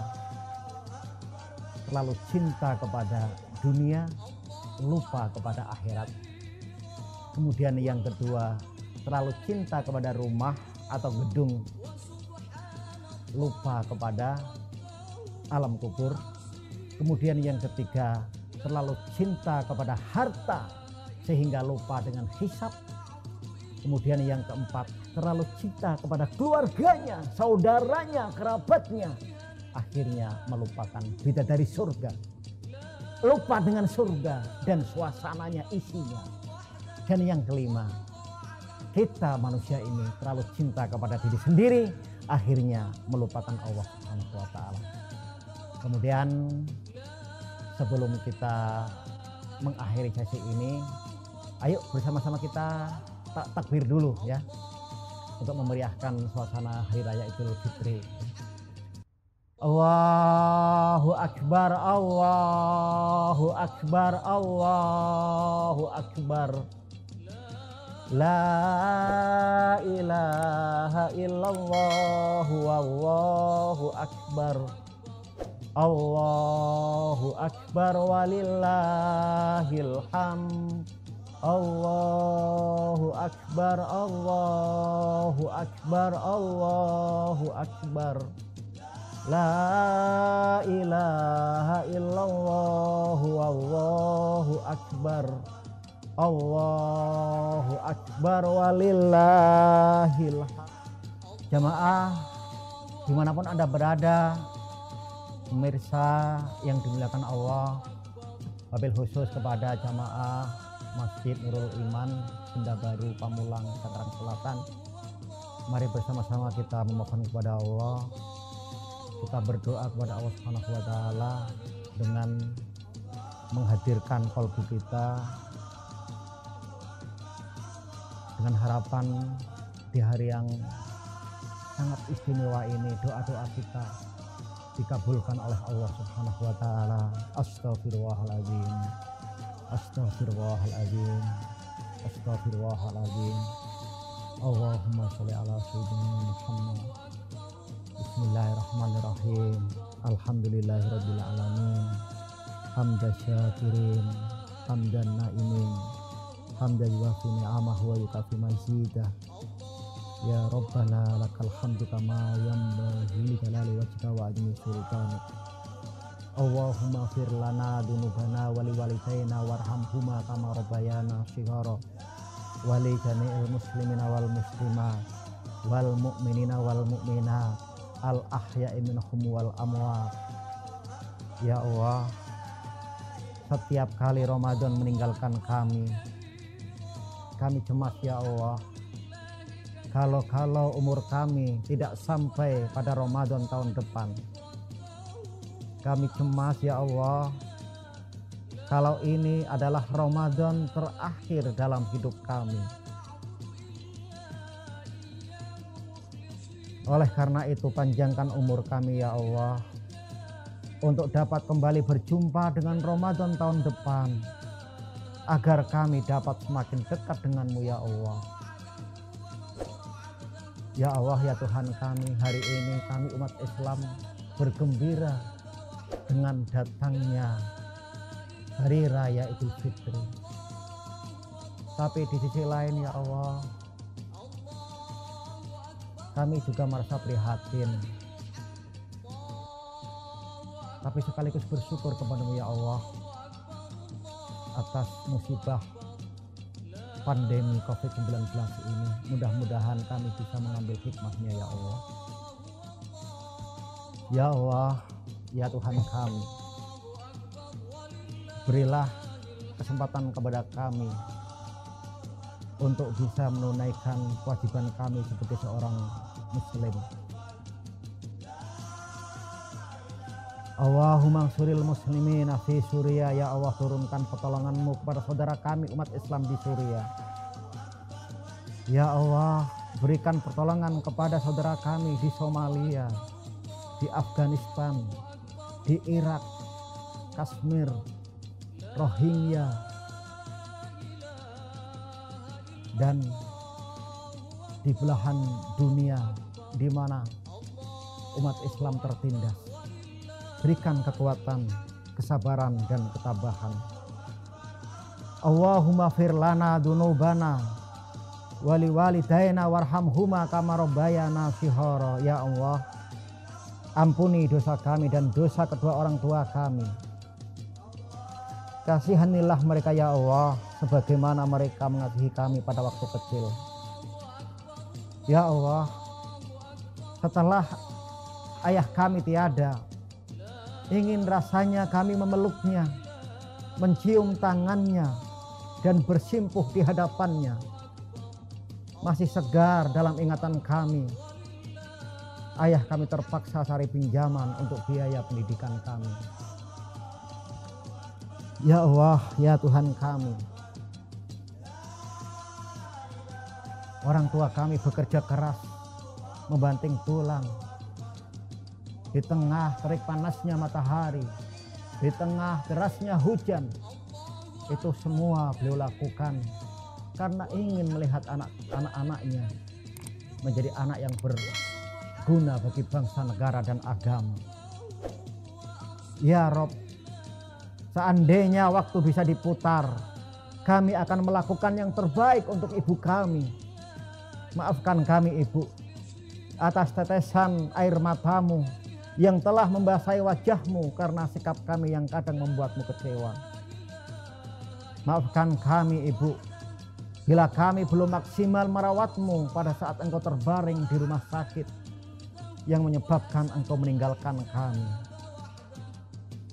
terlalu cinta kepada dunia, lupa kepada akhirat. Kemudian yang kedua, terlalu cinta kepada rumah atau gedung, lupa kepada alam kubur. Kemudian yang ketiga, terlalu cinta kepada harta sehingga lupa dengan hisab. Kemudian yang keempat, terlalu cinta kepada keluarganya, saudaranya, kerabatnya, akhirnya melupakan bidadari surga, lupa dengan surga dan suasananya, isinya. Dan yang kelima, kita manusia ini terlalu cinta kepada diri sendiri, akhirnya melupakan Allah Subhanahu wa Ta'ala. Kemudian sebelum kita mengakhiri sesi ini, ayo bersama-sama kita takbir dulu ya, untuk memeriahkan suasana hari raya Idul Fitri. Allahu Akbar, Allahu Akbar, Allahu Akbar. La ilaha illallah, wallahu akbar. Allahu akbar walillahil hamd. Allahu akbar, Allahu akbar, Allahu akbar. La ilaha illallah, wallahu akbar. Allahu akbar walillahil hamd. Jamaah dimanapun Anda berada, pemirsa yang dimuliakan Allah, wabil khusus kepada jamaah Masjid Nurul Iman Benda Baru Pamulang, Tangerang Selatan, mari bersama-sama kita memohon kepada Allah, kita berdoa kepada Allah Subhanahu wa Ta'ala dengan menghadirkan kalbu kita, dengan harapan di hari yang sangat istimewa ini doa-doa kita dikabulkan oleh Allah Subhanahu wa Ta'ala. Astaghfirullahaladzim, astaghfirullahaladzim, astaghfirullahaladzim. Allahumma sholli ala sayyidina Muhammad. Bismillahirrahmanirrahim. Alhamdulillahirabbil alamin. Hamdan syakirin, hamdan naimin, hamdan yuwafi ni'amahu wa yukafi mazidah. Ya Rabbana lakal hamdu kama yanbaghi li jalali wajhika wa azimi sultanik. Allahumma fir lana dunubana wa li walidayna warhamhuma kama rabbayana shighara wa li jami'il muslimina wal muslimat wal mu'minina wal mu'minat al ahya'i minhum wal amwat. Ya Allah, setiap kali Ramadan meninggalkan kami cemas ya Allah. Kalau umur kami tidak sampai pada Ramadan tahun depan, kami cemas ya Allah. Kalau ini adalah Ramadan terakhir dalam hidup kami. Oleh karena itu panjangkan umur kami ya Allah, untuk dapat kembali berjumpa dengan Ramadan tahun depan, agar kami dapat semakin dekat denganmu ya Allah. Ya Allah ya Tuhan kami, hari ini kami umat Islam bergembira dengan datangnya Hari Raya Idul Fitri. Tapi di sisi lain ya Allah, kami juga merasa prihatin. Tapi sekaligus bersyukur kepada-Mu ya Allah atas musibah pandemi COVID-19 ini. Mudah-mudahan kami bisa mengambil hikmahnya ya Allah. Ya Allah, ya Tuhan kami, berilah kesempatan kepada kami untuk bisa menunaikan kewajiban kami sebagai seorang muslim. Allahumma ansuril muslimina fi Suriah. Ya Allah, turunkan pertolongan-Mu kepada saudara kami umat Islam di Suriah. Ya Allah, berikan pertolongan kepada saudara kami di Somalia, di Afghanistan, di Irak, Kashmir, Rohingya, dan di belahan dunia di mana umat Islam tertindas. Berikan kekuatan, kesabaran, dan ketabahan. Allahumma fir lana dunubana wali walidaina warhamhuma kama rabbayana shighara. Ya Allah, ampuni dosa kami dan dosa kedua orang tua kami. Kasihanilah mereka ya Allah, sebagaimana mereka mengasihi kami pada waktu kecil. Ya Allah, setelah ayah kami tiada, ingin rasanya kami memeluknya, mencium tangannya, dan bersimpuh di hadapannya. Masih segar dalam ingatan kami, ayah kami terpaksa cari pinjaman untuk biaya pendidikan kami. Ya Allah, ya Tuhan kami, orang tua kami bekerja keras, membanting tulang, di tengah terik panasnya matahari, di tengah derasnya hujan. Itu semua beliau lakukan karena ingin melihat anak-anaknya menjadi anak yang berguna bagi bangsa, negara, dan agama. Ya Rob, seandainya waktu bisa diputar, kami akan melakukan yang terbaik untuk ibu kami. Maafkan kami Ibu atas tetesan air matamu yang telah membasahi wajahmu karena sikap kami yang kadang membuatmu kecewa. Maafkan kami Ibu bila kami belum maksimal merawatmu pada saat engkau terbaring di rumah sakit yang menyebabkan engkau meninggalkan kami.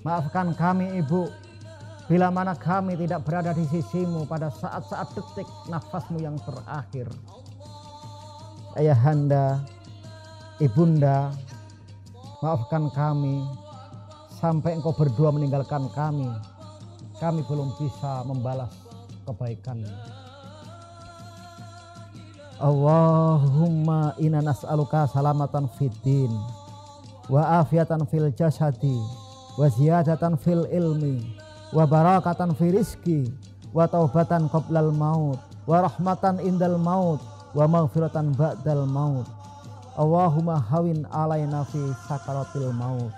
Maafkan kami Ibu bila mana kami tidak berada di sisimu pada saat-saat detik nafasmu yang terakhir. Ayahanda, Ibunda, maafkan kami sampai engkau berdua meninggalkan kami. Kami belum bisa membalas kebaikan. Allahumma inna nas'aluka salamatan fid din wa afiatan fil jasadi wa ziyadatan fil ilmi wa barakatan fi rizki wa taubatan qoblal maut wa rahmatan indal maut wa maghfiratan ba'dal maut. Allahumma hawin alaina fi sakaratil maut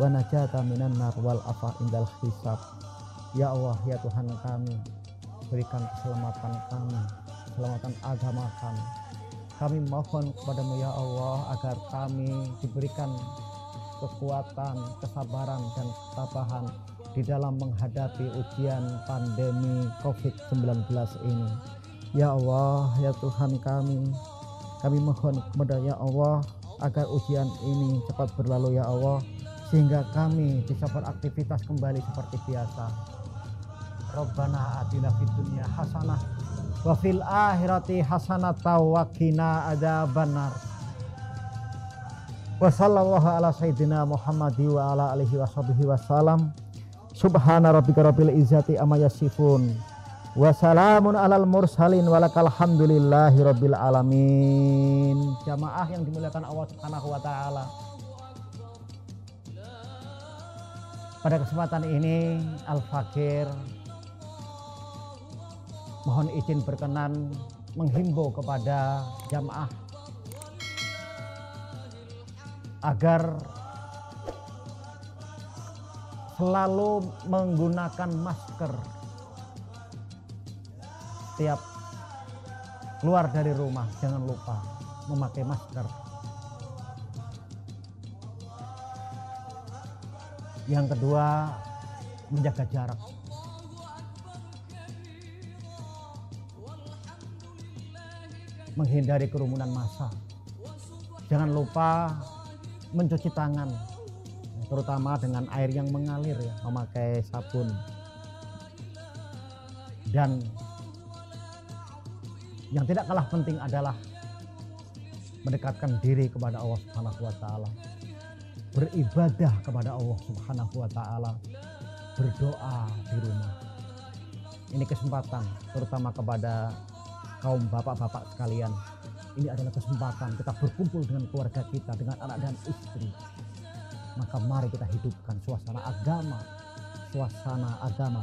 wa najata minan nar wal afa indal hisab. Ya Allah, ya Tuhan kami, berikan keselamatan kami, keselamatan agama kami. Kami mohon kepadamu ya Allah agar kami diberikan kekuatan, kesabaran, dan ketabahan di dalam menghadapi ujian pandemi COVID-19 ini. Ya Allah, ya Tuhan kami mohon kepada ya Allah agar ujian ini cepat berlalu ya Allah, sehingga kami bisa beraktivitas kembali seperti biasa. Rabbana atina fid dunya hasanah wa fil akhirati hasanah wa qina adzabannar. Wa sallallahu ala sayyidina Muhammadi wa ala alihi washabihi wasallam. Subhana rabbika rabbil izzati amma yasifun wa salamun alal mursalin walakal hamdulillahi rabbil alamin. Jamaah yang dimuliakan Allah Subhanahu wa taala. Pada kesempatan ini Al-Fakir mohon izin berkenan menghimbau kepada jamaah agar selalu menggunakan masker setiap keluar dari rumah. Jangan lupa memakai masker. Yang kedua, menjaga jarak. Menghindari kerumunan massa. Jangan lupa mencuci tangan, terutama dengan air yang mengalir ya, memakai sabun. Dan yang tidak kalah penting adalah mendekatkan diri kepada Allah Subhanahu wa taala. Beribadah kepada Allah Subhanahu wa taala, berdoa di rumah. Ini kesempatan terutama kepada kaum bapak-bapak sekalian. Ini adalah kesempatan kita berkumpul dengan keluarga kita, dengan anak dan istri. Maka mari kita hidupkan suasana agama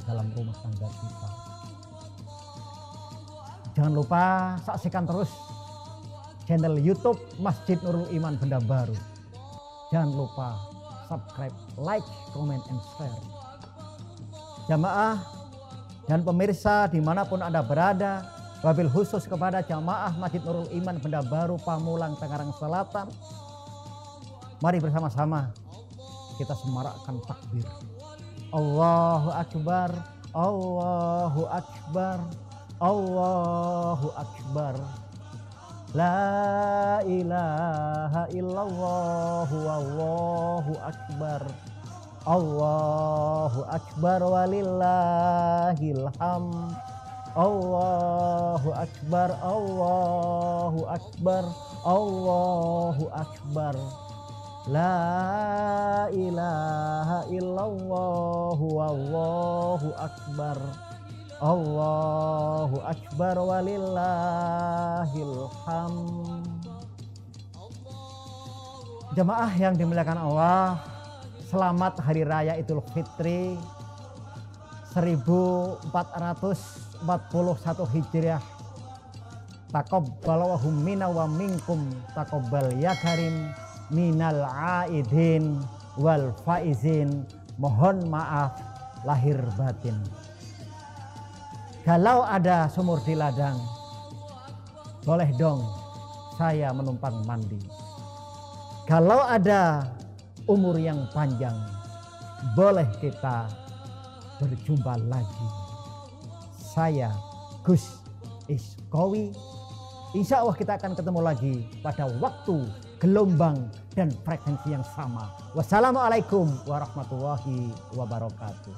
dalam rumah tangga kita. Jangan lupa saksikan terus channel YouTube Masjid Nurul Iman Benda Baru. Jangan lupa subscribe, like, comment, and share. Jamaah dan pemirsa dimanapun Anda berada, wabil khusus kepada jamaah Masjid Nurul Iman Benda Baru Pamulang Tangerang Selatan, mari bersama-sama kita semarakkan takbir. Allahu Akbar, Allahu Akbar, Allahu Akbar. La ilaha illallah wallahu akbar. Allahu Akbar walillahil hamd. Allahu Akbar, Allahu Akbar, Allahu Akbar. La ilaha illallah wallahu akbar. Allahu Akbar walillahil hamd. Jamaah yang dimuliakan Allah, selamat Hari Raya Idul Fitri 1441 Hijriah. Taqabbalallahu minna wa minkum taqabbal ya karim minal aidin wal faizin. Mohon maaf lahir batin. Kalau ada sumur di ladang, boleh dong saya menumpang mandi. Kalau ada umur yang panjang, boleh kita berjumpa lagi. Saya Gus Iskowi, insya Allah kita akan ketemu lagi pada waktu, gelombang, dan frekuensi yang sama. Wassalamualaikum warahmatullahi wabarakatuh.